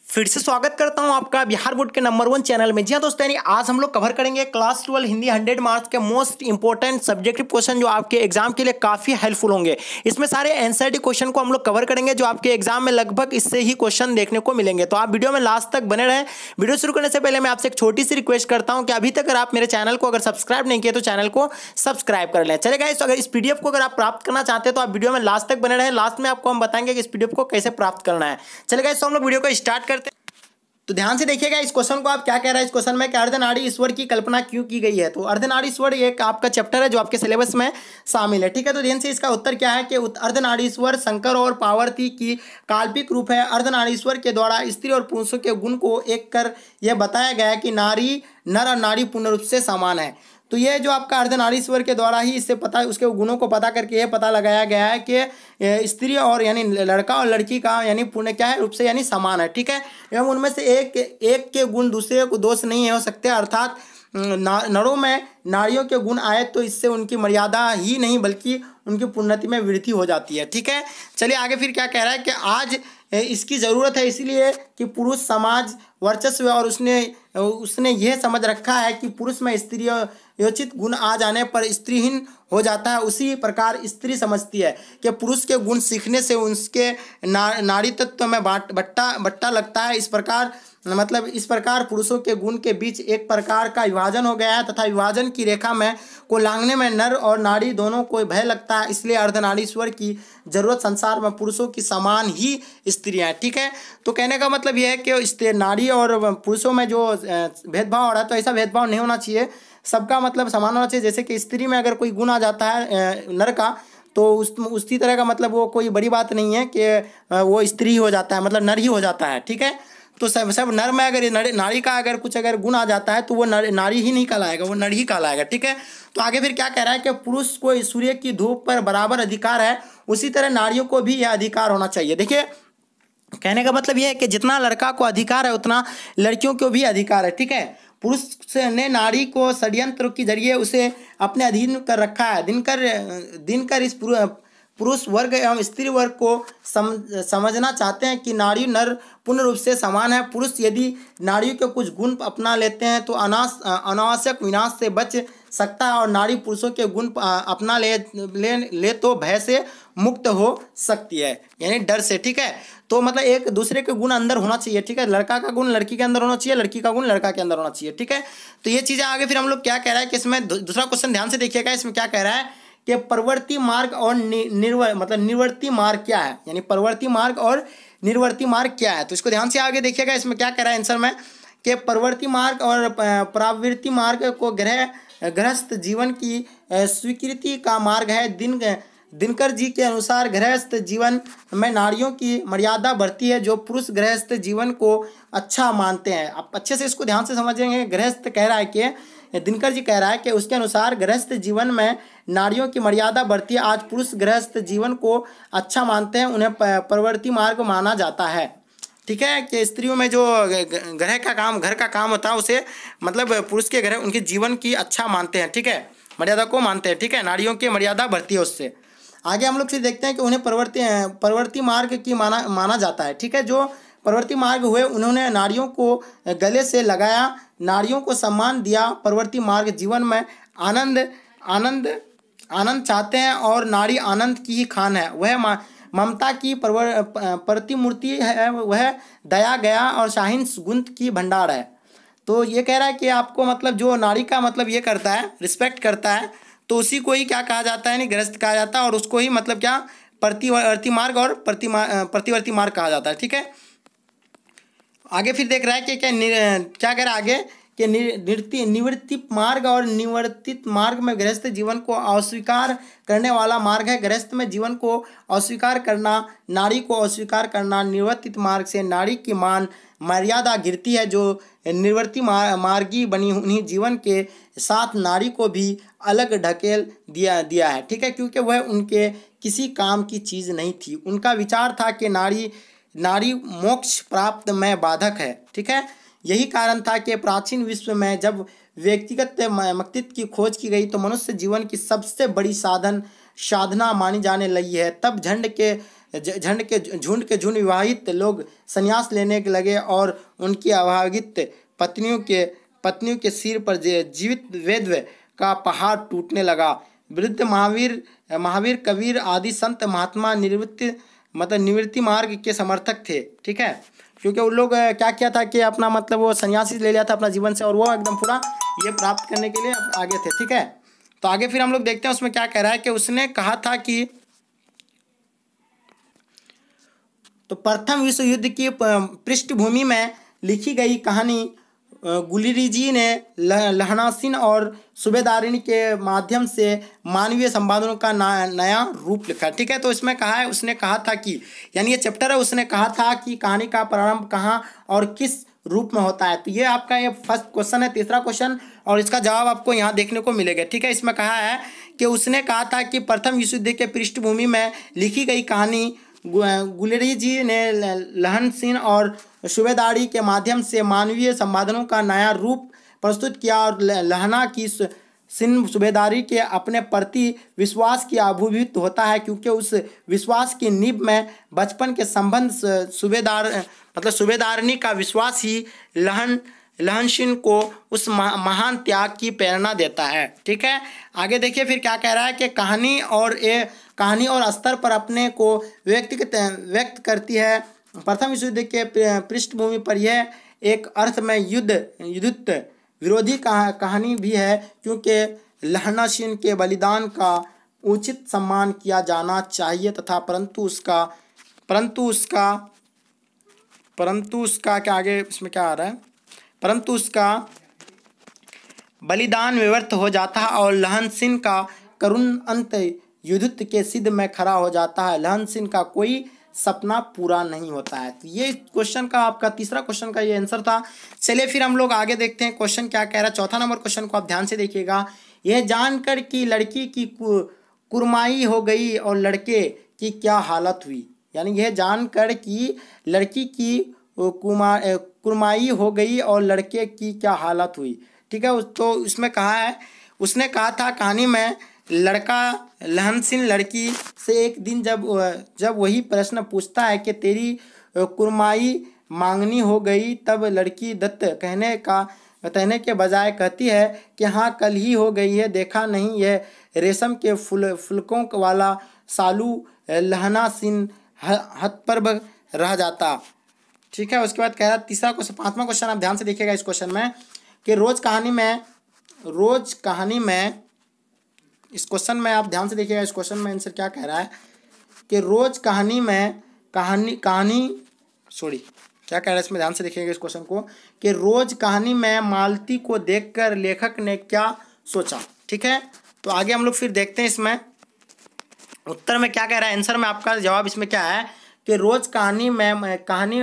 फिर से स्वागत करता हूं आपका बिहार बोर्ड के नंबर 1 चैनल में। जी हाँ दोस्तों, यानी आज हम लोग कवर करेंगे क्लास 12 हिंदी 100 मार्क्स के मोस्ट इंपॉर्टेंट सब्जेक्टिव क्वेश्चन जो आपके एग्जाम के लिए काफी हेल्पफुल होंगे। इसमें सारे एनसीईआरटी क्वेश्चन को हम लोग कवर करेंगे जो आपके एग्जाम में लगभग इससे ही क्वेश्चन देखने को मिलेंगे। तो आप वीडियो में लास्ट तक बने रहें। वीडियो शुरू करने से पहले मैं आपसे एक छोटी सी रिक्वेस्ट करता हूँ कि अभी तक अगर आप मेरे चैनल को अगर सब्सक्राइब नहीं किए तो चैनल को सब्सक्राइब कर लें। चलेगा, इस अगर इस पीडीएफ को अगर आप प्राप्त करना चाहते हैं तो आप वीडियो में लास्ट तक बने रहें। लास्ट में आपको हम बताएंगे कि इस पीडीएफ को कैसे प्राप्त करना है। चलेगा, इसको हम लोग वीडियो को स्टार्ट करते हैं। तो ध्यान से देखिएगा इस क्वेश्चन को। आप क्या कह रहा है इस क्वेश्चन में कि अर्धनारी ईश्वर की कल्पना क्यों की गई है। तो अर्धनारी ईश्वर एक आपका चैप्टर है जो आपके सिलेबस में शामिल है। ठीक है, तो ध्यान से इसका उत्तर क्या है कि अर्धनारीश्वर शंकर और पार्वती की काल्पनिक रूप है। अर्धनारीश्वर के द्वारा स्त्री और पुरुषों के गुण को एक कर यह बताया गया है कि नर और नारी पूर्ण रूप से समान है। तो ये जो आपका अर्धनारीश्वर के द्वारा ही इससे पता, उसके गुणों को पता करके ये पता लगाया गया है कि स्त्री और यानी लड़का और लड़की का यानी पूर्ण क्या है रूप से यानी समान है। ठीक है, एवं उनमें से एक के गुण दूसरे को दोष नहीं हो सकते, अर्थात नरों में नारियों के गुण आए तो इससे उनकी मर्यादा ही नहीं बल्कि उनकी पूर्णति में वृद्धि हो जाती है। ठीक है, चलिए आगे फिर क्या कह रहा है कि आज इसकी ज़रूरत है इसलिए कि पुरुष समाज वर्चस्व और उसने यह समझ रखा है कि पुरुष में स्त्री योचित गुण आ जाने पर स्त्रीहीन हो जाता है। उसी प्रकार स्त्री समझती है कि पुरुष के गुण सीखने से उसके नारी तत्व में बट्टा लगता है। इस प्रकार पुरुषों के गुण के बीच एक प्रकार का विभाजन हो गया है तथा विभाजन की रेखा में को लांघने में नर और नारी दोनों को भय लगता है। इसलिए अर्धनारीश्वर की जरूरत संसार में पुरुषों की समान ही स्त्रियां। ठीक है, तो कहने का मतलब यह है कि नारी और पुरुषों में जो भेदभाव हो रहा है तो ऐसा भेदभाव नहीं होना चाहिए, सबका मतलब समान होना चाहिए। जैसे कि स्त्री में अगर कोई गुण आ जाता है नर का तो उसी तरह का मतलब वो कोई बड़ी बात नहीं है कि वो स्त्री हो जाता है, मतलब नर ही हो जाता है। ठीक है, तो सब नर में अगर नारी का अगर कुछ गुण आ जाता है तो वो नारी ही नहीं कहलाएगा, वो नर ही कहलाएगा। ठीक है, तो आगे फिर क्या कह रहा है कि पुरुष को सूर्य की धूप पर बराबर अधिकार है, उसी तरह नारियों को भी यह अधिकार होना चाहिए। देखिए, कहने का मतलब यह है कि जितना लड़का को अधिकार है उतना लड़कियों को भी अधिकार है। ठीक है, पुरुष ने नारी को षड्यंत्र के जरिए उसे अपने अधीन कर रखा है। दिनकर इस पुरुष वर्ग एवं स्त्री वर्ग को समझना चाहते हैं कि नारी नर पूर्ण रूप से समान है। पुरुष यदि नारियों के कुछ गुण अपना लेते हैं तो अनावश्यक विनाश से बच सकता है और नारी पुरुषों के गुण अपना ले तो भय से मुक्त हो सकती है, यानी डर से। ठीक है, तो मतलब एक दूसरे के गुण अंदर होना चाहिए। ठीक है, लड़का का गुण लड़की के अंदर होना चाहिए, लड़की का गुण लड़का के अंदर होना चाहिए। ठीक है, तो ये चीज़ें आगे फिर हम लोग क्या कह रहा है कि इसमें दूसरा क्वेश्चन ध्यान से देखिएगा। इसमें क्या कह रहा है कि प्रवर्ती मार्ग और निर्वर्ती मार्ग क्या है, यानी प्रवर्ती मार्ग और निर्वर्ती मार्ग क्या है। तो इसको ध्यान से आगे देखिएगा। इसमें क्या कह रहा है आंसर में कि प्रवर्ती मार्ग और प्रवृत्ति मार्ग को गृहस्थ जीवन की स्वीकृति का मार्ग है। दिनकर जी के अनुसार गृहस्थ जीवन में नारियों की मर्यादा बढ़ती है जो पुरुष गृहस्थ जीवन को अच्छा मानते हैं। आप अच्छे से इसको ध्यान से समझेंगे। गृहस्थ कह रहा है कि दिनकर जी कह रहा है कि उसके अनुसार गृहस्थ जीवन में नारियों की मर्यादा बढ़ती है। आज पुरुष गृहस्थ जीवन को अच्छा मानते हैं, उन्हें प्रवृत्ति मार्ग माना जाता है। ठीक है, कि स्त्रियों में जो घर का काम होता है उसे मतलब पुरुष के घर उनके जीवन की अच्छा मानते हैं। ठीक है, मर्यादा को मानते हैं। ठीक है, नारियों की मर्यादा बढ़ती है उससे। आगे हम लोग फिर देखते हैं कि उन्हें प्रवृत्ति मार्ग की माना जाता है। ठीक है, जो प्रवृत्ति मार्ग हुए उन्होंने नारियों को गले से लगाया, नारियों को सम्मान दिया। प्रवृत्ति मार्ग जीवन में आनंद चाहते हैं और नारी आनंद की ही खान है। वह ममता की प्रतिमूर्ति है, वह दया गया और शाहीन गुण की भंडार है। तो ये कह रहा है कि आपको मतलब जो नारी का मतलब ये करता है, रिस्पेक्ट करता है, तो उसी को ही क्या कहा जाता है, नहीं गृहस्थ कहा जाता है, और उसको ही मतलब क्या प्रतिवर्ती मार्ग और प्रतिवर्ती मार्ग कहा जाता है। ठीक है, आगे फिर देख रहा है कि क्या कह रहा है आगे कि निवृत्ति मार्ग और निवर्तित मार्ग में गृहस्थ जीवन को अस्वीकार करने वाला मार्ग है। गृहस्थ में जीवन को अस्वीकार करना, नारी को अस्वीकार करना। निवर्तित मार्ग से नारी की मर्यादा गिरती है। जो निवृत्ति मार्गी बनी उन्हीं जीवन के साथ नारी को भी अलग ढकेल दिया है। ठीक है, क्योंकि वह उनके किसी काम की चीज़ नहीं थी। उनका विचार था कि नारी मोक्ष प्राप्त में बाधक है। ठीक है, यही कारण था कि प्राचीन विश्व में जब व्यक्तिगत मस्तित्व की खोज की गई तो मनुष्य जीवन की सबसे बड़ी साधना मानी जाने लगी है। तब झंड के झुंड के झुंड विवाहित लोग संन्यास लेने लगे और उनकी अभागित पत्नियों के सिर पर जीवित वेद का पहाड़ टूटने लगा। वृद्ध महावीर कबीर आदि संत महात्मा निवृत्ति मार्ग के समर्थक थे। ठीक है, क्योंकि उन लोग क्या किया था कि अपना मतलब वो सन्यासी ले लिया था अपना जीवन से, और वो एकदम पूरा ये प्राप्त करने के लिए आगे थे। ठीक है, तो आगे फिर हम लोग देखते हैं उसमें क्या कह रहा है कि उसने कहा था कि तो प्रथम विश्व युद्ध की पृष्ठभूमि में लिखी गई कहानी गुलेरी जी ने लहनासिन और सूबेदारिनी के माध्यम से मानवीय संवादों का नया रूप लिखा। ठीक है, तो इसमें कहा है, उसने कहा था कि यानी ये चैप्टर है, उसने कहा था कि कहानी का प्रारंभ कहाँ और किस रूप में होता है। तो ये आपका ये फर्स्ट क्वेश्चन है, तीसरा क्वेश्चन, और इसका जवाब आपको यहाँ देखने को मिलेगा। ठीक है, इसमें कहा है कि उसने कहा था कि प्रथम विश्व युद्ध के पृष्ठभूमि में लिखी गई कहानी गुलेरी जी ने लहन सिंह और सूबेदारी के माध्यम से मानवीय संवादों का नया रूप प्रस्तुत किया, और लहना की सिंह सूबेदारी के अपने प्रति विश्वास की अभिभूत होता है, क्योंकि उस विश्वास की नींव में बचपन के संबंध सूबेदारनी का विश्वास ही लहन सिंह को उस महान त्याग की प्रेरणा देता है। ठीक है, आगे देखिए फिर क्या कह रहा है कि कहानी और स्तर पर अपने को व्यक्त करती है। प्रथम विश्व युद्ध के पृष्ठभूमि पर यह एक अर्थ में युद्ध विरोधी कहानी भी है, क्योंकि लहना सिंह के बलिदान का उचित सम्मान किया जाना चाहिए तथा परंतु उसका क्या आगे इसमें क्या आ रहा है, परंतु उसका बलिदान व्यर्थ हो जाता है और लहन सिंह का करुण अंत युद्ध के सिद्ध में खड़ा हो जाता है। लहन सिंह का कोई सपना पूरा नहीं होता है। तो ये क्वेश्चन का आपका तीसरा क्वेश्चन का ये आंसर था। चलिए फिर हम लोग आगे देखते हैं क्वेश्चन क्या कह रहा है। चौथा नंबर क्वेश्चन को आप ध्यान से देखिएगा। यह जानकर कि लड़की की कुरमाई हो गई और लड़के की क्या हालत हुई, यानी यह जानकर कि लड़की की कुरमाई हो गई और लड़के की क्या हालत हुई। ठीक है, तो इसमें कहा है, उसने कहा था कहानी में लड़का लहन सिंह लड़की से एक दिन जब वही प्रश्न पूछता है कि तेरी कुरमाई मांगनी हो गई, तब लड़की दत्त कहने के बजाय कहती है कि हाँ कल ही हो गई है, देखा नहीं यह रेशम के फुलकों वाला सालू। लहना सिंह हतप्रभ रह जाता। ठीक है, उसके बाद कह रहा तीसरा क्वेश्चन, पांचवा क्वेश्चन आप ध्यान से देखिएगा इस क्वेश्चन में कि रोज कहानी में इस क्वेश्चन में आप ध्यान से देखिएगा। इस क्वेश्चन में आंसर क्या कह रहा है कि रोज कहानी में क्या कह रहा है इसमें ध्यान से देखिएगा इस क्वेश्चन को कि रोज कहानी में मालती को देखकर लेखक ने क्या सोचा। ठीक है, तो आगे हम लोग फिर देखते हैं इसमें उत्तर में क्या कह रहा है। आंसर में आपका जवाब इसमें क्या है कि रोज कहानी में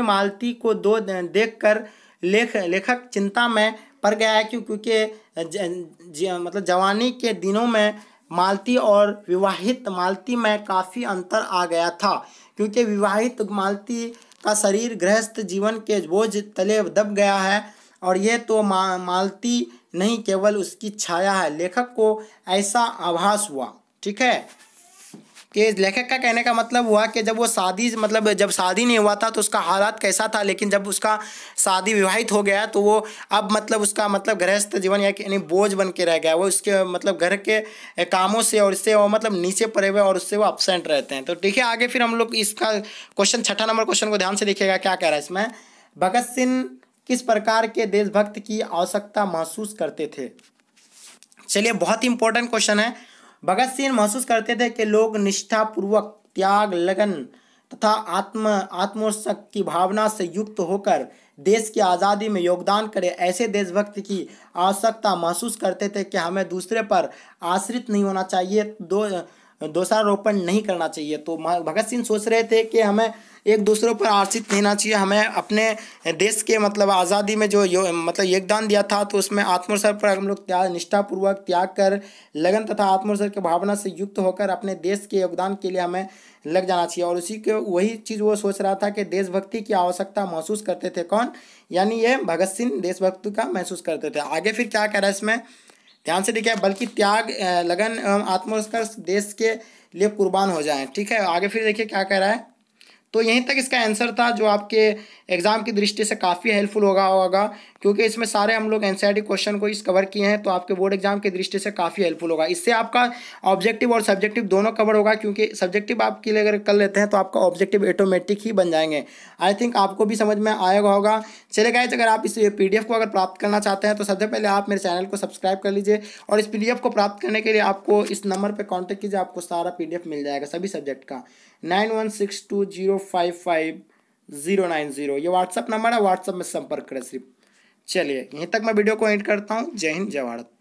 मालती को देखकर लेखक चिंता में पड़ गया है, क्योंकि मतलब जवानी के दिनों में मालती और विवाहित मालती में काफ़ी अंतर आ गया था, क्योंकि विवाहित मालती का शरीर गृहस्थ जीवन के बोझ तले दब गया है और यह तो मालती नहीं केवल उसकी छाया है। लेखक को ऐसा आभास हुआ। ठीक है, कि लेखक का कहने का मतलब हुआ कि जब शादी नहीं हुआ था तो उसका हालात कैसा था, लेकिन जब उसका शादी विवाहित हो गया तो वो अब उसका गृहस्थ जीवन यानी बोझ बन के रह गया। वो उसके घर के कामों से और इससे वो नीचे पड़े हुए और उससे वो अपसेंट रहते हैं। तो ठीक है, आगे फिर हम लोग इसका क्वेश्चन छठा नंबर क्वेश्चन को ध्यान से देखिएगा क्या कह रहा है इसमें। भगत सिंह किस प्रकार के देशभक्त की आवश्यकता महसूस करते थे। चलिए, बहुत ही इंपॉर्टेंट क्वेश्चन है। भगत सिंह महसूस करते थे कि लोग निष्ठापूर्वक त्याग, लगन तथा आत्मोत्सर्ग की भावना से युक्त होकर देश की आज़ादी में योगदान करें। ऐसे देशभक्त की आवश्यकता महसूस करते थे कि हमें दूसरे पर आश्रित नहीं होना चाहिए, दोषारोपण नहीं करना चाहिए। तो भगत सिंह सोच रहे थे कि हमें एक दूसरे पर आश्रित नहीं होना चाहिए, हमें अपने देश के आज़ादी में जो योगदान दिया था तो उसमें आत्मोत्सर्ग पर हम लोग निष्ठापूर्वक त्याग कर, लगन तथा आत्मोत्सर्ग की भावना से युक्त होकर अपने देश के योगदान के लिए हमें लग जाना चाहिए। और उसी के वही चीज़ वो सोच रहा था कि देशभक्ति की आवश्यकता महसूस करते थे। कौन? यानी ये भगत सिंह देशभक्ति का महसूस करते थे। आगे फिर क्या कह रहा है इसमें ध्यान से देखिए, बल्कि त्याग, लगन एवं आत्मोत्सर्ग देश के लिए कुर्बान हो जाएं। ठीक है, आगे फिर देखिए क्या कह रहा है। तो यहीं तक इसका आंसर था, जो आपके एग्जाम की दृष्टि से काफ़ी हेल्पफुल होगा क्योंकि इसमें सारे हम लोग एनसीईआरटी क्वेश्चन को इस कवर किए हैं, तो आपके बोर्ड एग्जाम की दृष्टि से काफ़ी हेल्पफुल होगा। इससे आपका ऑब्जेक्टिव और सब्जेक्टिव दोनों कवर होगा, क्योंकि सब्जेक्टिव आप क्लियर अगर कर लेते हैं तो आपका ऑब्जेक्टिव ऑटोमेटिक ही बन जाएंगे। आई थिंक आपको भी समझ में आएगा होगा। चलिए गाइस, अगर आप इस पीडीएफ को अगर प्राप्त करना चाहते हैं तो सबसे पहले आप मेरे चैनल को सब्सक्राइब कर लीजिए, और इस पीडीएफ को प्राप्त करने के लिए आपको इस नंबर पर कॉन्टैक्ट कीजिए, आपको सारा पीडीएफ मिल जाएगा सभी सब्जेक्ट का। 9162055090, ये व्हाट्सअप नंबर है, व्हाट्सअप में संपर्क करें सिर्फ। चलिए यहीं तक मैं वीडियो को एंड करता हूँ। जय हिंद, जय भारत।